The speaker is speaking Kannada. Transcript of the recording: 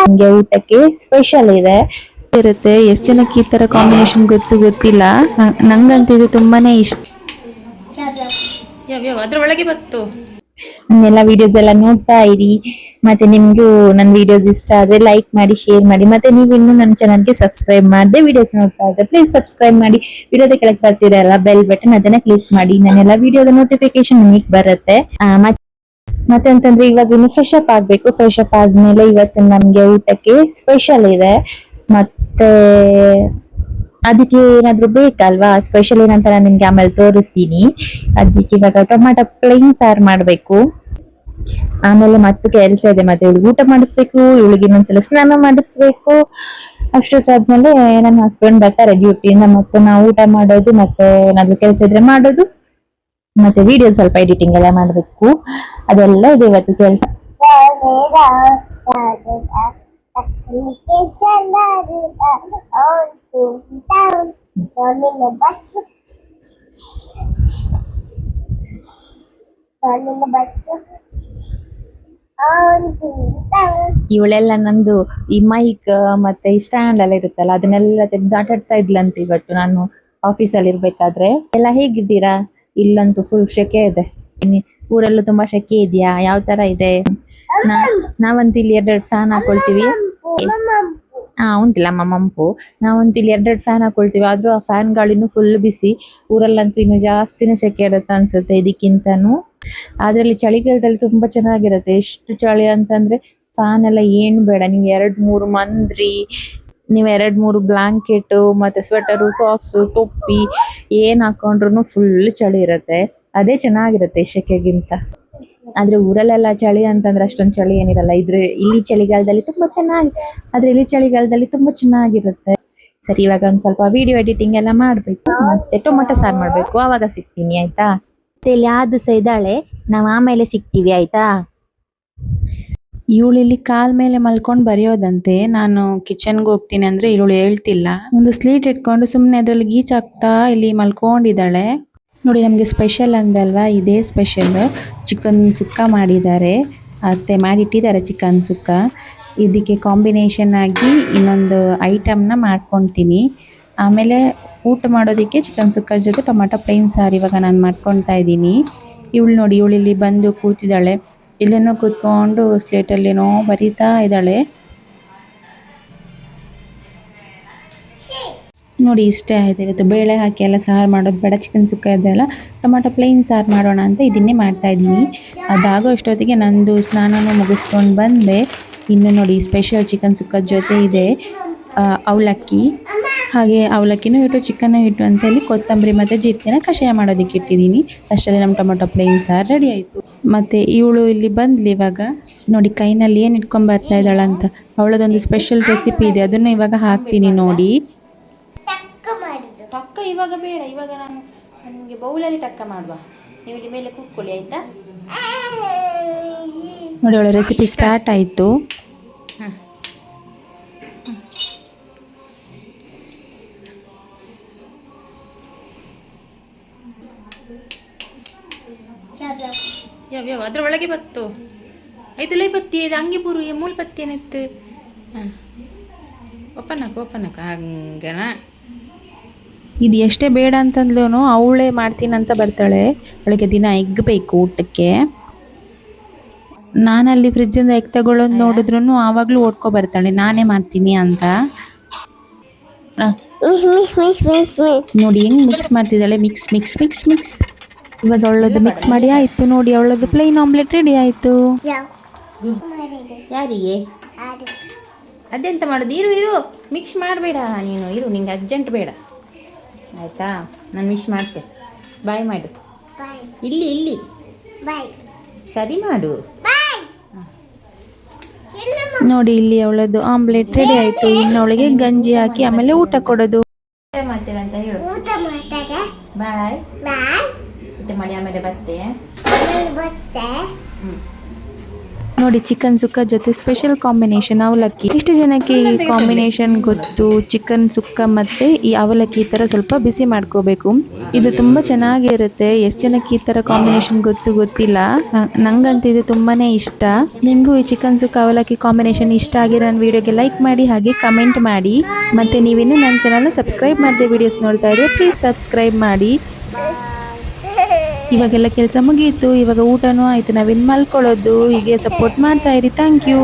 ನಮ್ಗೆ ಊಟಕ್ಕೆ ಸ್ಪೆಷಲ್ ಇದೆ ಇರುತ್ತೆ. ಎಷ್ಟು ಜನಕ್ಕೆ ಈ ತರ ಕಾಂಬಿನೇಷನ್ ಗೊತ್ತಿಲ್ಲ. ನಂಗಂತೂ ಇದು ತುಂಬಾನೇ ಇಷ್ಟ. ಅದ್ರೊಳಗೆ ಬತ್ತು ನನ್ನೆಲ್ಲ ವಿಡಿಯೋಸ್ ಎಲ್ಲ ನೋಡ್ತಾ ಇರಿ. ಮತ್ತೆ ನಿಮ್ಗೂ ನನ್ನ ವಿಡಿಯೋಸ್ ಇಷ್ಟ ಆದ್ರೆ ಲೈಕ್ ಮಾಡಿ, ಶೇರ್ ಮಾಡಿ. ಮತ್ತೆ ನೀವು ಇನ್ನೂ ನನ್ನ ಚಾನಲ್ಗೆ ಸಬ್ಸ್ಕ್ರೈಬ್ ಮಾಡದೆ ವಿಡಿಯೋಸ್ ನೋಡ್ತಾ ಇದ್ರೆ ಪ್ಲೀಸ್ ಸಬ್ಸ್ಕ್ರೈಬ್ ಮಾಡಿ. ವಿಡಿಯೋದ ಕೆಳಗೆ ಬರ್ತಿರಲ್ಲ ಬೆಲ್ ಬಟನ್, ಅದನ್ನ ಕ್ಲಿಕ್ ಮಾಡಿ. ನನ್ನೆಲ್ಲ ವಿಡಿಯೋದ ನೋಟಿಫಿಕೇಶನ್ ನಿಮಗೆ ಬರುತ್ತೆ. ಮತ್ತೆ ಅಂತಂದ್ರೆ ಇವಾಗ ಇನ್ನು ಫ್ರೆಶ್ ಅಪ್ ಆಗ್ಬೇಕು. ಫ್ರೆಶ್ ಅಪ್ ಆದ್ಮೇಲೆ ಇವತ್ತು ನಮ್ಗೆ ಊಟಕ್ಕೆ ಸ್ಪೆಷಲ್ ಇದೆ. ಮತ್ತೆ ಅದಕ್ಕೆ ಏನಾದ್ರು ಬೇಕಲ್ವಾ, ಸ್ಪೆಷಲ್ ಏನಂತ ನಾನು ನಿಮ್ಗೆ ಆಮೇಲೆ ತೋರಿಸ್ತೀನಿ. ಅದಕ್ಕೆ ಇವಾಗ ಟೊಮಾಟೊ ಪ್ಲೇನ್ ಸಾರು ಮಾಡ್ಬೇಕು. ಆಮೇಲೆ ಮತ್ತೆ ಕೆಲಸ ಇದೆ. ಮತ್ತೆ ಇವಳಿಗೆ ಊಟ ಮಾಡಿಸ್ಬೇಕು, ಇವಳಿಗೆ ಇನ್ನೊಂದ್ಸಲ ಸ್ನಾನ ಮಾಡಿಸ್ಬೇಕು. ಅಷ್ಟೊತ್ತಾದ್ಮೇಲೆ ನನ್ನ ಹಸ್ಬೆಂಡ್ ಬರ್ತಾರೆ ಡ್ಯೂಟಿಯಿಂದ. ಮತ್ತೆ ನಾವು ಊಟ ಮಾಡೋದು, ಮತ್ತೆ ಏನಾದ್ರು ಕೆಲಸ ಇದ್ರೆ ಮಾಡೋದು, ಮತ್ತೆ ವಿಡಿಯೋ ಸ್ವಲ್ಪ ಎಡಿಟಿಂಗ್ ಎಲ್ಲ ಮಾಡ್ಬೇಕು. ಅದೆಲ್ಲ ಇದೆ ಇವತ್ತು ಕೆಲಸ. ಇವಳೆಲ್ಲ ನಂದು ಈ ಮೈಕ್ ಮತ್ತೆ ಈ ಸ್ಟ್ಯಾಂಡ್ ಎಲ್ಲ ಇರುತ್ತಲ್ಲ, ಅದನ್ನೆಲ್ಲ ತೆಗೆದು ಆಟಾಡ್ತಾ ಇದ್ಲಂತೆ ಇವತ್ತು ನಾನು ಆಫೀಸಲ್ಲಿ ಇರ್ಬೇಕಾದ್ರೆ. ಎಲ್ಲ ಹೇಗಿದ್ದೀರಾ? ಇಲ್ಲಂತೂ ಫುಲ್ ಶೆಕೆ ಇದೆ. ಊರಲ್ಲೂ ತುಂಬಾ ಶೆಕೆ ಇದೆಯಾ? ಯಾವ ತರ ಇದೆ? ನಾವಂತೂ ಇಲ್ಲಿ 2 ಫ್ಯಾನ್ ಹಾಕೊಳ್ತೀವಿ. ಉಂಟಿಲ್ಲ ಮಂಪು. ನಾವಂತೂ ಇಲ್ಲಿ 2 ಫ್ಯಾನ್ ಹಾಕೊಳ್ತೀವಿ. ಆದ್ರೂ ಆ ಫ್ಯಾನ್ ಗಾಳಿನೂ ಫುಲ್ ಬಿಸಿ. ಊರಲ್ಲಂತೂ ಇನ್ನು ಜಾಸ್ತಿನೇ ಸೆಕೆ ಇರುತ್ತೆ ಅನ್ಸುತ್ತೆ ಇದಕ್ಕಿಂತನೂ. ಅದ್ರಲ್ಲಿ ಚಳಿಗಾಲದಲ್ಲಿ ತುಂಬಾ ಚೆನ್ನಾಗಿರುತ್ತೆ. ಎಷ್ಟು ಚಳಿ ಅಂತಂದ್ರೆ ಫ್ಯಾನ್ ಎಲ್ಲ ಏನ್ ಬೇಡ. ನೀವು 2-3 ಮಂದ್ರಿ, ನೀವು 2-3 ಬ್ಲಾಂಕೆಟ್ ಮತ್ತೆ ಸ್ವೆಟರು, ಸಾಕ್ಸ್, ಟೊಪ್ಪಿ ಏನ್ ಹಾಕೊಂಡ್ರು ಫುಲ್ ಚಳಿ ಇರುತ್ತೆ. ಅದೇ ಚೆನ್ನಾಗಿರುತ್ತೆ ಶೆಕೆಗಿಂತ. ಆದ್ರೆ ಊರಲ್ಲೆಲ್ಲ ಚಳಿ ಅಂತಂದ್ರೆ ಅಷ್ಟೊಂದು ಚಳಿ ಏನಿರಲ್ಲ. ಇಲ್ಲಿ ಚಳಿಗಾಲದಲ್ಲಿ ತುಂಬಾ ಚೆನ್ನಾಗಿರುತ್ತೆ. ಸರಿ, ಇವಾಗ ಒಂದ್ ಸ್ವಲ್ಪ ವಿಡಿಯೋ ಎಡಿಟಿಂಗ್ ಎಲ್ಲ ಮಾಡ್ಬೇಕು. ಮತ್ತೆ ಟೊಮೊಟೊ ಸಾರು ಮಾಡ್ಬೇಕು. ಅವಾಗ ಸಿಗ್ತೀನಿ ಆಯ್ತಾ. ಮತ್ತೆ ಇಲ್ಲಿ ಯಾವ್ದು ಸಹ ಇದ್ದಾಳೆ, ನಾವ್ ಆಮೇಲೆ ಸಿಗ್ತೀವಿ ಆಯ್ತಾ. ಇವಳಿಲ್ಲಿ ಕಾಲ್ ಮೇಲೆ ಮಲ್ಕೊಂಡು ಬರೆಯೋದಂತೆ. ನಾನು ಕಿಚನ್ಗೆ ಹೋಗ್ತೀನಿ ಅಂದ್ರೆ ಇವಳು ಹೇಳ್ತಿಲ್ಲ. ಒಂದು ಸ್ಲೀಟ್ ಇಟ್ಕೊಂಡು ಸುಮ್ಮನೆ ಅದ್ರಲ್ಲಿ ಗೀಚಾಕ್ತಾ ಇಲ್ಲಿ ಮಲ್ಕೊಂಡಿದ್ದಾಳೆ. ನೋಡಿ, ನಮಗೆ ಸ್ಪೆಷಲ್ ಅಂದಲ್ವಾ, ಇದೇ ಸ್ಪೆಷಲ್. ಚಿಕನ್ ಸುಕ್ಕ ಮಾಡಿದ್ದಾರೆ, ಅತ್ತೆ ಮಾಡಿಟ್ಟಿದ್ದಾರೆ ಚಿಕನ್ ಸುಕ್ಕ. ಇದಕ್ಕೆ ಕಾಂಬಿನೇಷನ್ ಆಗಿ ಇನ್ನೊಂದು ಐಟಮ್ನ ಮಾಡ್ಕೊತೀನಿ. ಆಮೇಲೆ ಊಟ ಮಾಡೋದಕ್ಕೆ ಚಿಕನ್ ಸುಕ್ಕ ಜೊತೆ ಟೊಮಾಟೊ ಪ್ಲೇನ್ ಸಾರು ಇವಾಗ ನಾನು ಮಾಡ್ಕೊತಾ ಇದ್ದೀನಿ. ಇವಳು ನೋಡಿ, ಇವಳಿಲ್ಲಿ ಬಂದು ಕೂತಿದ್ದಾಳೆ. ಇಲ್ಲೇನೋ ಕೂತ್ಕೊಂಡು ಸ್ಲೇಟಲ್ಲೇನೋ ಬರೀತಾ ಇದ್ದಾಳೆ. ನೋಡಿ, ಇಷ್ಟೇ ಆಯ್ತು. ಇವತ್ತು ಬೇಳೆ ಹಾಕಿ ಎಲ್ಲ ಸಾರು ಮಾಡೋದು ಬೇಡ, ಚಿಕನ್ ಸುಕ್ಕ ಇದೆಲ್ಲ ಟೊಮಾಟೊ ಪ್ಲೇನ್ ಸಾರು ಮಾಡೋಣ ಅಂತ ಇದನ್ನೇ ಮಾಡ್ತಾ ಇದ್ದೀನಿ. ಅದಾಗೋ ಅಷ್ಟೊತ್ತಿಗೆ ನಂದು ಸ್ನಾನನೂ ಮುಗಿಸ್ಕೊಂಡು ಬಂದೆ. ಇನ್ನು ನೋಡಿ, ಸ್ಪೆಷಲ್ ಚಿಕನ್ ಸುಕ್ಕದ ಜೊತೆ ಇದೆ ಅವಲಕ್ಕಿ. ಹಾಗೆ ಅವಲಕ್ಕಿನೂ ಇಟ್ಟು ಚಿಕನ್ನು ಇಟ್ಟು ಅಂತ ಹೇಳಿ ಕೊತ್ತಂಬರಿ ಮತ್ತು ಜೀರಿಗೆನ ಕಷಾಯ ಮಾಡೋದಕ್ಕೆ ಇಟ್ಟಿದ್ದೀನಿ. ಅಷ್ಟರಲ್ಲಿ ನಮ್ಮ ಟೊಮೊಟೊ ಪ್ಲೇನ್ ಸಾರು ರೆಡಿ ಆಯಿತು. ಮತ್ತು ಇವಳು ಇಲ್ಲಿ ಬಂದ್ಲಿ ಇವಾಗ. ನೋಡಿ, ಕೈನಲ್ಲಿ ಏನು ಇಟ್ಕೊಂಡು ಬರ್ತಾ ಇದ್ದಾಳಂತ. ಅವಳದೊಂದು ಸ್ಪೆಷಲ್ ರೆಸಿಪಿ ಇದೆ, ಅದನ್ನು ಇವಾಗ ಹಾಕ್ತೀನಿ ನೋಡಿ. ಟಕ್ಕ ಇವಾಗ ಬೇಡ, ಇವಾಗ ನಾನು ನಿಮಗೆ ಬೌಲಲ್ಲಿ ಟಕ್ಕ ಮಾಡುವ. ನೀವು ಇಲ್ಲಿ ಮೇಲೆ ಕೂತ್ಕೊಳ್ಳಿ ಆಯಿತಾ. ನೋಡಿ, ಅವಳ ರೆಸಿಪಿ ಸ್ಟಾರ್ಟ್ ಆಯಿತು. ಯಾವ ಅದ್ರ ಒಳಗೆ ಬತ್ತು ಐದು ಪತ್ತಿ ಇದು ಹಂಗೆ ಪೂರು ಮೂಲ ಪತ್ತಿ ಏನಿತ್ತು. ಹಾಂ, ಒಪ್ಪನಕ್ಕ ಹಂಗನ. ಇದು ಎಷ್ಟೇ ಬೇಡ ಅಂತಂದ್ಲೂ ಅವಳೇ ಮಾಡ್ತೀನಂತ ಬರ್ತಾಳೆ. ಅವಳಿಗೆ ದಿನ ಎಗ್ ಬೇಕು ಊಟಕ್ಕೆ. ನಾನಲ್ಲಿ ಫ್ರಿಜ್ಜಿಂದ ಎಗ್ ತಗೊಳ್ಳೋದು ನೋಡಿದ್ರು ಆವಾಗಲೂ ಓಡ್ಕೊ ಬರ್ತಾಳೆ ನಾನೇ ಮಾಡ್ತೀನಿ ಅಂತ. ನೋಡಿ ಹೆಂಗೆ ಮಿಕ್ಸ್ ಮಾಡ್ತಿದ್ದಾಳೆ. Mix mix mix mix. ಇವಾಗ ಅವಳದ್ದು ಮಿಕ್ಸ್ ಮಾಡಿ ಆಯಿತು. ನೋಡಿ, ಅವಳದ್ದು ಪ್ಲೇನ್ ಆಮ್ಲೆಟ್ ರೆಡಿ ಆಯಿತು. ಯಾರಿಗೆ ಅದೆಂತ ಮಾಡೋದು? ಇರು ಮಿಕ್ಸ್ ಮಾಡಬೇಡ ನೀನು, ಇರು, ನಿಂಗೆ ಅರ್ಜೆಂಟ್ ಬೇಡ ಆಯಿತಾ. ನಾನು ಮಿಕ್ಸ್ ಮಾಡ್ತೆ. ಬಾಯ್ ಮಾಡು. ಇಲ್ಲಿ ಸರಿ ಮಾಡು. ನೋಡಿ, ಇಲ್ಲಿ ಅವಳದ್ದು ಆಮ್ಲೆಟ್ ರೆಡಿ ಆಯಿತು. ಇನ್ನು ಅವಳಿಗೆ ಗಂಜಿ ಹಾಕಿ ಆಮೇಲೆ ಊಟ ಕೊಡೋದು. ಮಾಡ್ತೇವೆ ಅಂತ ಹೇಳು. ಬಾಯ್ ಊಟ ಮಾಡಿ ಆಮೇಲೆ ಬರ್ತೆ. ನೋಡಿ ಚಿಕನ್ ಸುಕ್ಕ ಜೊತೆ ಸ್ಪೆಷಲ್ ಕಾಂಬಿನೇಷನ್ ಅವಲಕ್ಕಿ. ಎಷ್ಟು ಜನಕ್ಕೆ ಈ ಕಾಂಬಿನೇಷನ್ ಗೊತ್ತು? ಚಿಕನ್ ಸುಕ್ಕ ಮತ್ತೆ ಈ ಅವಲಕ್ಕಿ ಈ ತರ ಸ್ವಲ್ಪ ಬಿಸಿ ಮಾಡ್ಕೋಬೇಕು. ಇದು ತುಂಬಾ ಚೆನ್ನಾಗಿರುತ್ತೆ. ಎಷ್ಟು ಜನಕ್ಕೆ ಈ ತರ ಕಾಂಬಿನೇಷನ್ ಗೊತ್ತಿಲ್ಲ. ನಂಗಂತೂ ಇದು ತುಂಬಾನೇ ಇಷ್ಟ. ನಿಮ್ಗೂ ಈ ಚಿಕನ್ ಸುಕ್ಕ ಅವಲಕ್ಕಿ ಕಾಂಬಿನೇಷನ್ ಇಷ್ಟ ಆಗಿರೋ ನನ್ನ ವಿಡಿಯೋಗೆ ಲೈಕ್ ಮಾಡಿ, ಹಾಗೆ ಕಮೆಂಟ್ ಮಾಡಿ. ಮತ್ತೆ ನೀವಿನ್ನೂ ನನ್ನ ಚಾನಲ್ನ ಸಬ್ಸ್ಕ್ರೈಬ್ ಮಾಡದೆ ವಿಡಿಯೋಸ್ ನೋಡ್ತಾ ಇದ್ರೆ ಪ್ಲೀಸ್ ಸಬ್ಸ್ಕ್ರೈಬ್ ಮಾಡಿ. ಇವಾಗೆಲ್ಲ ಕೆಲಸ ಮುಗಿಯಿತು, ಇವಾಗ ಊಟನೂ ಆಯ್ತು, ನಾವಿನ್ ಮಲ್ಕೊಳ್ಳೋದು. ಹೀಗೆ ಸಪೋರ್ಟ್ ಮಾಡ್ತಾ ಇರಿ. Thank you.